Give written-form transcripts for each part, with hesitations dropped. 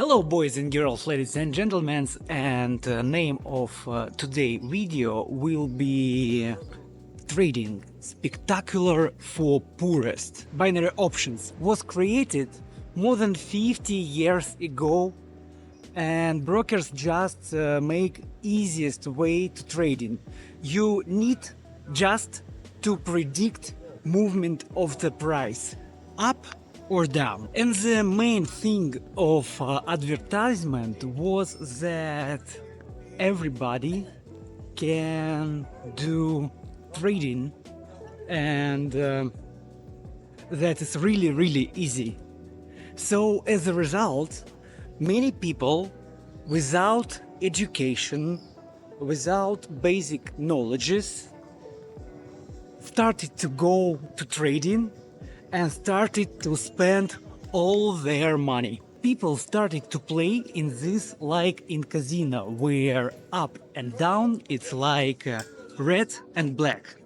Hello boys and girls, ladies and gentlemen, and name of today video will be trading spectacular for poorest. Binary options was created more than 50 years ago, and brokers just make easiest way to trading. You need just to predict movement of the price up or down. And the main thing of advertisement was that everybody can do trading, and that is really easy. So as a result, many people without education, without basic knowledges, started to go to trading and started to spend all their money. People started to play in this like in casino, where up and down it's like red and black.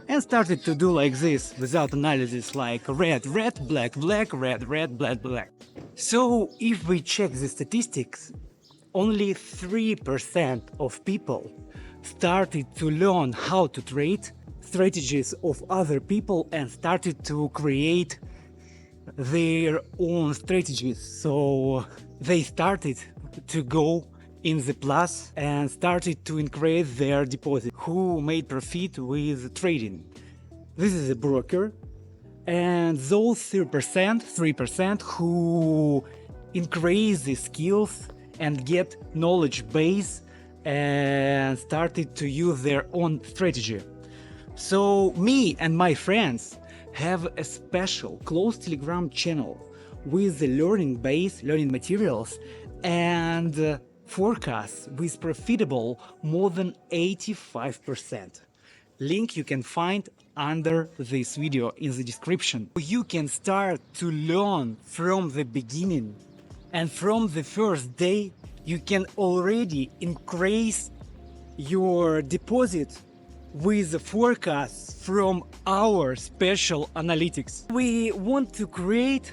And started to do like this without analysis, like red, black, red, black. So if we check the statistics, only 3% of people started to learn how to trade strategies of other people and started to create their own strategies. So they started to go in the plus and started to increase their deposit. Who made profit with trading? This is a broker, and those 3% who increase the skills and get knowledge base and started to use their own strategy. So me and my friends have a special closed Telegram channel with the learning base, learning materials, and forecasts with profitable more than 85%. Link you can find under this video in the description. You can start to learn from the beginning, and from the first day you can already increase your deposit with the forecasts from our special analytics. We want to create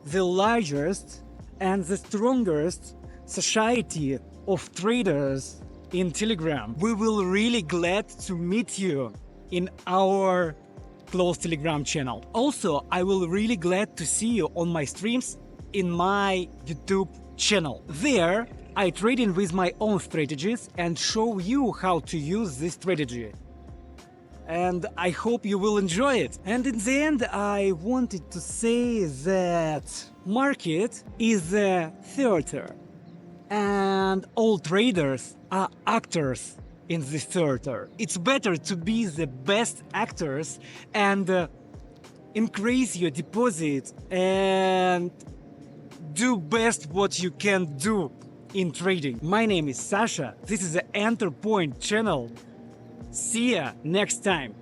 the largest and the strongest society of traders in Telegram. We will really glad to meet you in our closed Telegram channel. Also, I will really glad to see you on my streams in my YouTube channel. There, I trade in with my own strategies and show you how to use this strategy. And I hope you will enjoy it. And in the end, I wanted to say that market is a theater, and all traders are actors in this theater. It's better to be the best actors and increase your deposit and do best what you can do in trading. My name is Sasha. This is the Enter Point channel. See ya next time.